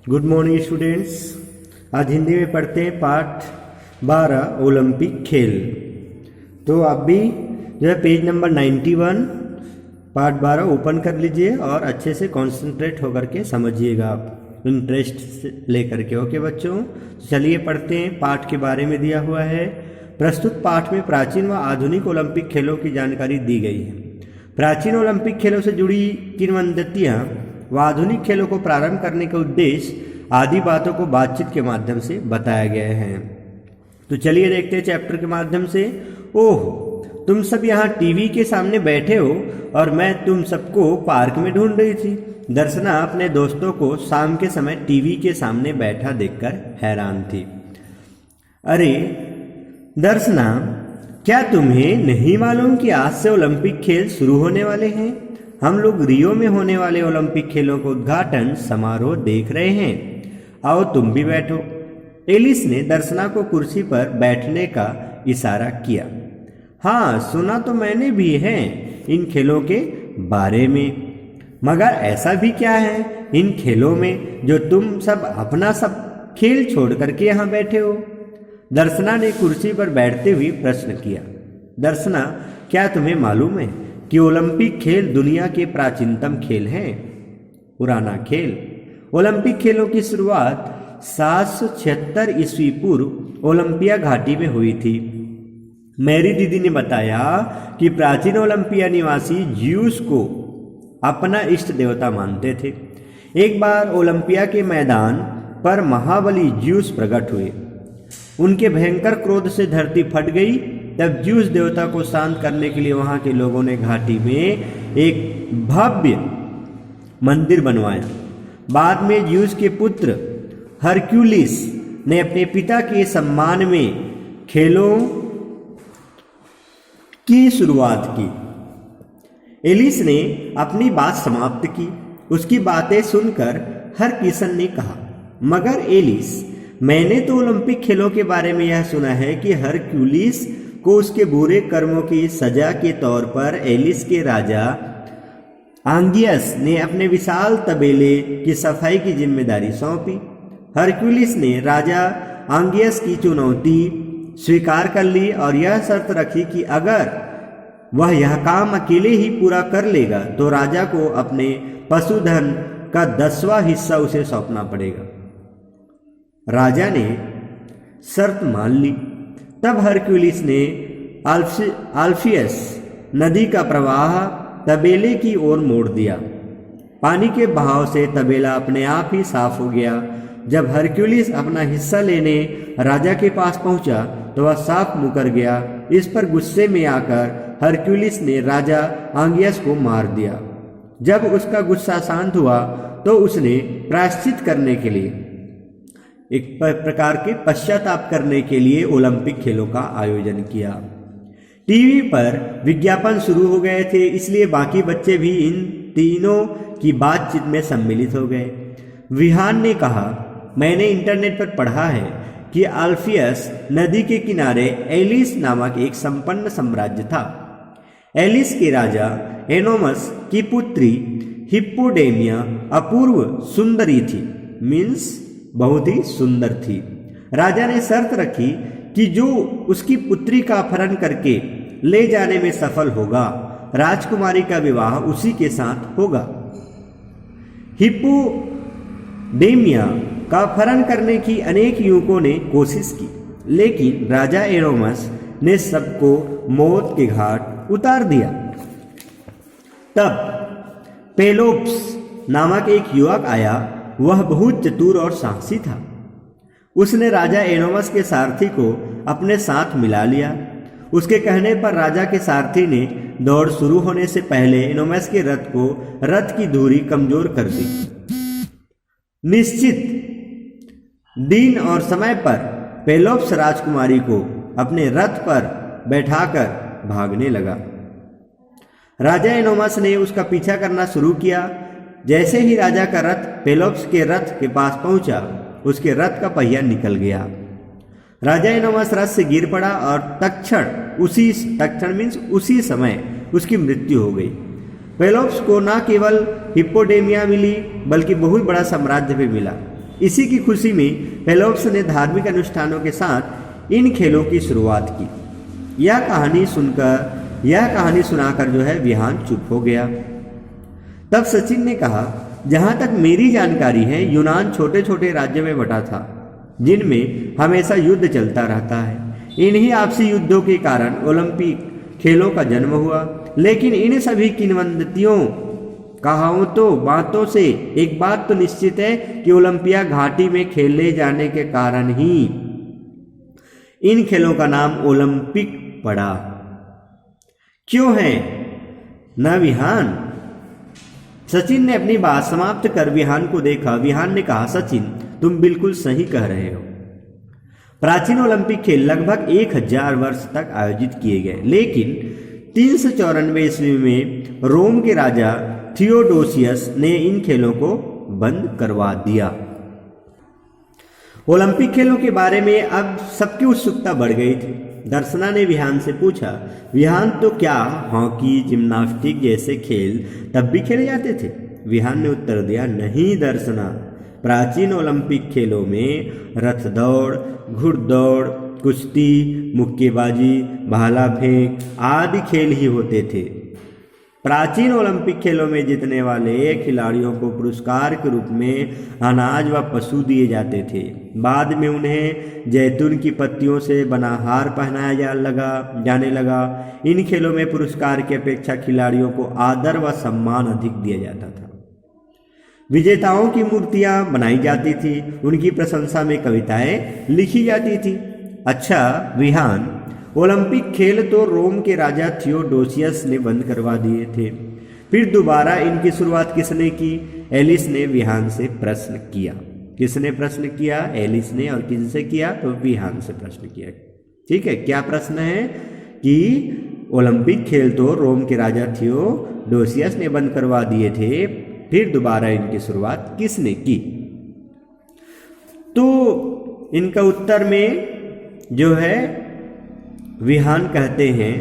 Good morning students. आज हिंदी में पढ़ते हैं पाठ 12 ओलंपिक खेल। तो आप भी जो है पेज नंबर 91 पाठ 12 ओपन कर लीजिए और अच्छे से कंसंट्रेट होकर के समझिएगा आप इंटरेस्ट से लेकर के। ओके बच्चों, चलिए पढ़ते हैं। पाठ के बारे में दिया हुआ है। प्रस्तुत पाठ में प्राचीन व आधुनिक ओलंपिक खेलों की जानकारी दी गई है। प्राचीन ओलंपिक खेलों से जुड़ी किंवदंतियाँ व आधुनिक खेलों को प्रारंभ करने के उद्देश्य आदि बातों को बातचीत के माध्यम से बताया गया है। तो चलिए देखते हैं चैप्टर के माध्यम से। ओह, तुम सब यहाँ टीवी के सामने बैठे हो और मैं तुम सबको पार्क में ढूंढ रही थी। दर्शना अपने दोस्तों को शाम के समय टीवी के सामने बैठा देखकर हैरान थी। अरे दर्शना, क्या तुम्हें नहीं मालूम कि आज से ओलंपिक खेल शुरू होने वाले हैं? हम लोग रियो में होने वाले ओलंपिक खेलों का उद्घाटन समारोह देख रहे हैं। आओ तुम भी बैठो। एलिस ने दर्शना को कुर्सी पर बैठने का इशारा किया। हाँ, सुना तो मैंने भी है इन खेलों के बारे में, मगर ऐसा भी क्या है इन खेलों में जो तुम सब अपना सब खेल छोड़ करके यहाँ बैठे हो? दर्शना ने कुर्सी पर बैठते हुए प्रश्न किया। दर्शना, क्या तुम्हें मालूम है कि ओलंपिक खेल दुनिया के प्राचीनतम खेल हैं? पुराना खेल। ओलंपिक खेलों की शुरुआत 776 ईस्वी पूर्व ओलंपिया घाटी में हुई थी। मेरी दीदी ने बताया कि प्राचीन ओलंपिया निवासी ज्यूस को अपना इष्ट देवता मानते थे। एक बार ओलंपिया के मैदान पर महाबली ज्यूस प्रकट हुए। उनके भयंकर क्रोध से धरती फट गई। तब ज्यूस देवता को शांत करने के लिए वहां के लोगों ने घाटी में एक भव्य मंदिर बनवाया। बाद में ज्यूस के पुत्र हरक्यूलिस ने अपने पिता के सम्मान में खेलों की शुरुआत की। एलिस ने अपनी बात समाप्त की। उसकी बातें सुनकर हरकिसन ने कहा, मगर एलिस, मैंने तो ओलंपिक खेलों के बारे में यह सुना है कि हरक्यूलिस को उसके बुरे कर्मों की सजा के तौर पर एलिस के राजा आंगियस ने अपने विशाल तबेले की सफाई की जिम्मेदारी सौंपी। हरक्यूलिस ने राजा आंगियस की चुनौती स्वीकार कर ली और यह शर्त रखी कि अगर वह यह काम अकेले ही पूरा कर लेगा तो राजा को अपने पशुधन का 10वां हिस्सा उसे सौंपना पड़ेगा। राजा ने शर्त मान ली। तब हरक्यूलिस ने अल्फियस नदी का प्रवाह तबेले की ओर मोड़ दिया। पानी के बहाव से तबेला अपने आप ही साफ हो गया। जब हरक्यूलिस अपना हिस्सा लेने राजा के पास पहुंचा तो वह साफ मुकर गया। इस पर गुस्से में आकर हरक्यूलिस ने राजा आंगियस को मार दिया। जब उसका गुस्सा शांत हुआ तो उसने प्रायश्चित करने के लिए, एक प्रकार के पश्चाताप करने के लिए ओलंपिक खेलों का आयोजन किया। टीवी पर विज्ञापन शुरू हो गए थे, इसलिए बाकी बच्चे भी इन तीनों की बातचीत में सम्मिलित हो गए। विहान ने कहा, मैंने इंटरनेट पर पढ़ा है कि अल्फियस नदी के किनारे एलिस नामक एक संपन्न साम्राज्य था। एलिस के राजा एनोमस की पुत्री हिप्पोडेमिया अपूर्व सुंदरी थी, मीन्स बहुत ही सुंदर थी। राजा ने शर्त रखी कि जो उसकी पुत्री का अपहरण करके ले जाने में सफल होगा, राजकुमारी का विवाह उसी के साथ होगा। हिप्पोडेमिया का अपहरण करने की अनेक युवकों ने कोशिश की, लेकिन राजा एनोमस ने सबको मौत के घाट उतार दिया। तब पेलोप्स नामक एक युवक आया। वह बहुत चतुर और साहसी था। उसने राजा एनोमस के सारथी को अपने साथ मिला लिया। उसके कहने पर राजा के सारथी ने दौड़ शुरू होने से पहले एनोमस के रथ की धुरी कमजोर कर दी। निश्चित दिन और समय पर पेलोप्स राजकुमारी को अपने रथ पर बैठाकर भागने लगा। राजा एनोमस ने उसका पीछा करना शुरू किया। जैसे ही राजा का रथ पेलोप्स के रथ के पास पहुंचा, उसके रथ का पहिया निकल गया। राजा एनोमस रथ से गिर पड़ा और तक्षण मीन्स उसी समय उसकी मृत्यु हो गई। पेलोप्स को न केवल हिप्पोडेमिया मिली बल्कि बहुत बड़ा साम्राज्य भी मिला। इसी की खुशी में पेलोप्स ने धार्मिक अनुष्ठानों के साथ इन खेलों की शुरुआत की। यह कहानी सुनाकर जो है विहान चुप हो गया। तब सचिन ने कहा, जहां तक मेरी जानकारी है यूनान छोटे छोटे राज्यों में बटा था जिनमें हमेशा युद्ध चलता रहता है। इन्हीं आपसी युद्धों के कारण ओलंपिक खेलों का जन्म हुआ। लेकिन इन सभी किंवदंतियों, कहावतों, बातों से एक बात तो निश्चित है कि ओलंपिया घाटी में खेले जाने के कारण ही इन खेलों का नाम ओलंपिक पड़ा। क्यों है न विहान? सचिन ने अपनी बात समाप्त कर विहान को देखा। विहान ने कहा, सचिन तुम बिल्कुल सही कह रहे हो। प्राचीन ओलंपिक खेल लगभग 1000 वर्ष तक आयोजित किए गए, लेकिन 394 ईस्वी में रोम के राजा थियोडोसियस ने इन खेलों को बंद करवा दिया। ओलंपिक खेलों के बारे में अब सबकी उत्सुकता बढ़ गई थी। दर्शना ने विहान से पूछा, विहान तो क्या हॉकी, जिम्नास्टिक जैसे खेल तब भी खेले जाते थे? विहान ने उत्तर दिया, नहीं दर्शना, प्राचीन ओलंपिक खेलों में रथ दौड़, घुड़दौड़, कुश्ती, मुक्केबाजी, भाला फेंक आदि खेल ही होते थे। प्राचीन ओलंपिक खेलों में जीतने वाले खिलाड़ियों को पुरस्कार के रूप में अनाज व पशु दिए जाते थे। बाद में उन्हें जैतून की पत्तियों से बना हार पहनाया जाने लगा। इन खेलों में पुरस्कार की अपेक्षा खिलाड़ियों को आदर व सम्मान अधिक दिया जाता था। विजेताओं की मूर्तियां बनाई जाती थी, उनकी प्रशंसा में कविताएं लिखी जाती थी। अच्छा विहान, ओलंपिक खेल तो रोम के राजा थियोडोसियस ने बंद करवा दिए थे, फिर दोबारा इनकी शुरुआत किसने की? एलिस ने विहान से प्रश्न किया। किसने प्रश्न किया? एलिस ने। और किससे किया? तो विहान से प्रश्न किया। ठीक है, क्या प्रश्न है कि ओलंपिक खेल तो रोम के राजा थियोडोसियस ने बंद करवा दिए थे, फिर दोबारा इनकी शुरुआत किसने की? तो इनका उत्तर में जो है विहान कहते हैं,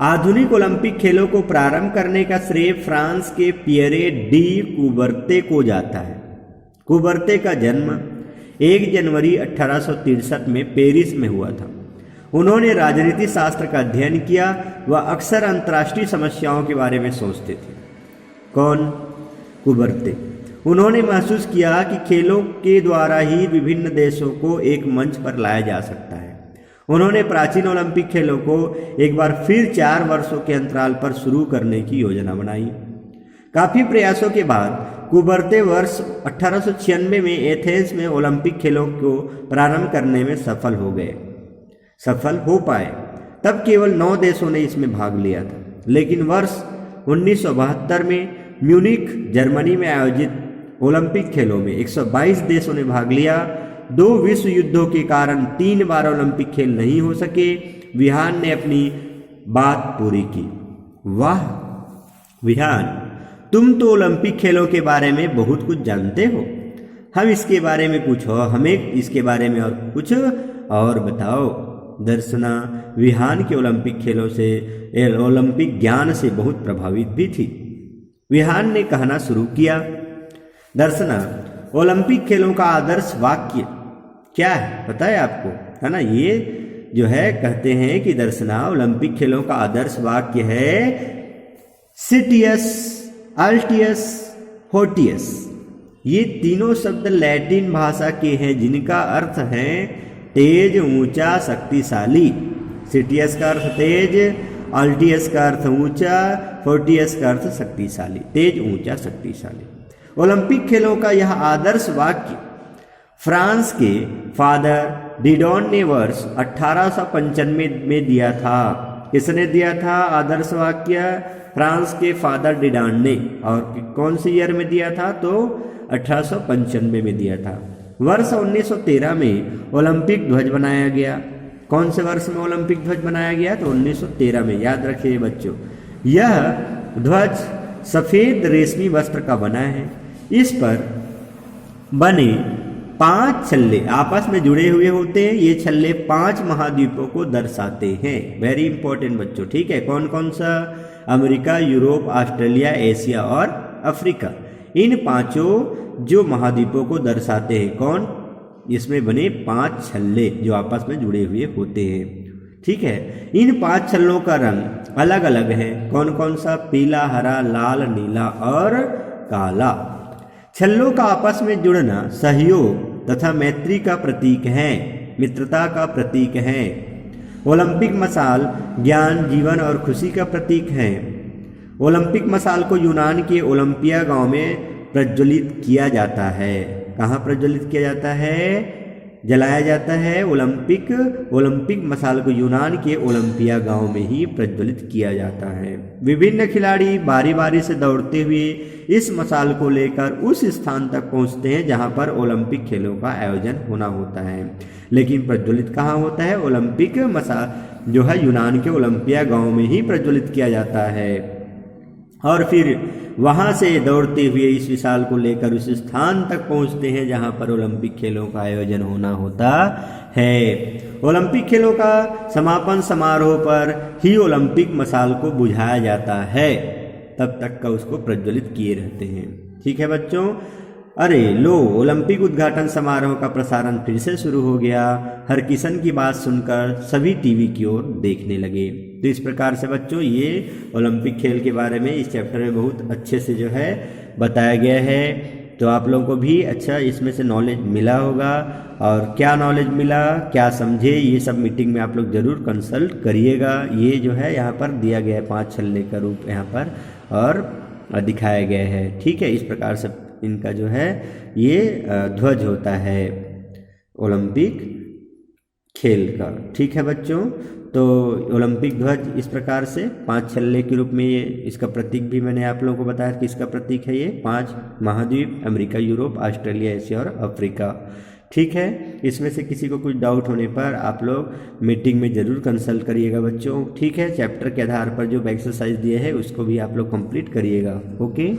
आधुनिक ओलंपिक खेलों को प्रारंभ करने का श्रेय फ्रांस के पियरे डी कुबर्ते को जाता है। कुबर्ते का जन्म 1 जनवरी 1863 में पेरिस में हुआ था। उन्होंने राजनीति शास्त्र का अध्ययन किया व अक्सर अंतर्राष्ट्रीय समस्याओं के बारे में सोचते थे। कौन? कुबर्ते। उन्होंने महसूस किया कि खेलों के द्वारा ही विभिन्न देशों को एक मंच पर लाया जा सकता है। उन्होंने प्राचीन ओलंपिक खेलों को एक बार फिर 4 वर्षों के अंतराल पर शुरू करने की योजना बनाई। काफी प्रयासों के बाद कुबर्ते वर्ष 1896 में एथेंस में ओलंपिक खेलों को प्रारंभ करने में सफल हो पाए। तब केवल 9 देशों ने इसमें भाग लिया था, लेकिन वर्ष 1972 में म्यूनिख जर्मनी में आयोजित ओलंपिक खेलों में 122 देशों ने भाग लिया। 2 विश्व युद्धों के कारण 3 बार ओलंपिक खेल नहीं हो सके। विहान ने अपनी बात पूरी की। वाह विहान, तुम तो ओलंपिक खेलों के बारे में बहुत कुछ जानते हो। हमें इसके बारे में और कुछ और बताओ। दर्शना विहान के ओलंपिक खेलों से ओलंपिक ज्ञान से बहुत प्रभावित भी थी। विहान ने कहना शुरू किया, दर्शना ओलंपिक खेलों का आदर्श वाक्य क्या है पता है आपको? है ना, ये जो है कहते हैं कि दर्शना ओलंपिक खेलों का आदर्श वाक्य है सिटियस, अल्टियस, होटियस। ये तीनों शब्द लैटिन भाषा के हैं जिनका अर्थ है तेज, ऊंचा, शक्तिशाली। सिटियस का अर्थ तेज, अल्टियस का अर्थ ऊंचा, फोर्टियस का अर्थ शक्तिशाली। तेज, ऊंचा, शक्तिशाली। ओलंपिक खेलों का यह आदर्श वाक्य फ्रांस के फादर डिडॉन ने वर्ष 1895 में दिया था। किसने दिया था आदर्श वाक्य? फ्रांस के फादर डिडॉन ने। और कौन से ईयर में दिया था? तो 1895 में दिया था। वर्ष 1913 में ओलंपिक ध्वज बनाया गया। कौन से वर्ष में ओलंपिक ध्वज बनाया गया? तो 1913 में। याद रखिए बच्चों, यह ध्वज सफेद रेशमी वस्त्र का बना है। इस पर बने 5 छल्ले आपस में जुड़े हुए होते हैं। ये छल्ले 5 महाद्वीपों को दर्शाते हैं। वेरी इंपॉर्टेंट बच्चों, ठीक है। कौन कौन सा? अमेरिका, यूरोप, ऑस्ट्रेलिया, एशिया और अफ्रीका। इन पांचों जो महाद्वीपों को दर्शाते हैं कौन, इसमें बने 5 छल्ले जो आपस में जुड़े हुए होते हैं। ठीक है, इन 5 छल्लों का रंग अलग अलग है, कौन कौन सा, पीला, हरा, लाल, नीला और काला। छल्लों का आपस में जुड़ना सहयोग तथा मैत्री का प्रतीक है, मित्रता का प्रतीक है। ओलंपिक मशाल ज्ञान, जीवन और खुशी का प्रतीक है। ओलंपिक मशाल को यूनान के ओलंपिया गांव में प्रज्वलित किया जाता है। कहाँ प्रज्वलित किया जाता है, जलाया जाता है। ओलंपिक मशाल को यूनान के ओलंपिया गांव में ही प्रज्वलित किया जाता है। विभिन्न खिलाड़ी बारी बारी से दौड़ते हुए इस मशाल को लेकर उस स्थान तक पहुंचते हैं जहां पर ओलंपिक खेलों का आयोजन होना होता है। लेकिन प्रज्वलित कहाँ होता है, ओलंपिक मशाल जो है यूनान के ओलंपिया गांव में ही प्रज्वलित किया जाता है। और फिर वहां से दौड़ते हुए इस विशाल को लेकर उस स्थान तक पहुंचते हैं जहां पर ओलंपिक खेलों का आयोजन होना होता है। ओलंपिक खेलों का समापन समारोह पर ही ओलंपिक मशाल को बुझाया जाता है, तब तक का उसको प्रज्वलित किए रहते हैं। ठीक है बच्चों, अरे लो, ओलंपिक उद्घाटन समारोह का प्रसारण फिर से शुरू हो गया। हरकिशन की बात सुनकर सभी टीवी की ओर देखने लगे। तो इस प्रकार से बच्चों ये ओलंपिक खेल के बारे में इस चैप्टर में बहुत अच्छे से जो है बताया गया है। तो आप लोगों को भी अच्छा इसमें से नॉलेज मिला होगा, और क्या नॉलेज मिला, क्या समझे, ये सब मीटिंग में आप लोग ज़रूर कंसल्ट करिएगा। ये जो है यहाँ पर दिया गया है 5 छल्ले का रूप यहाँ पर और दिखाया गया है। ठीक है, इस प्रकार से इनका जो है ये ध्वज होता है ओलंपिक खेल का। ठीक है बच्चों, तो ओलंपिक ध्वज इस प्रकार से 5 छल्ले के रूप में ये इसका प्रतीक भी मैंने आप लोगों को बताया कि इसका प्रतीक है ये 5 महाद्वीप, अमेरिका, यूरोप, ऑस्ट्रेलिया, एशिया और अफ्रीका। ठीक है, इसमें से किसी को कुछ डाउट होने पर आप लोग मीटिंग में ज़रूर कंसल्ट करिएगा बच्चों। ठीक है, चैप्टर के आधार पर जो एक्सरसाइज दिए हैं उसको भी आप लोग कंप्लीट करिएगा। ओके।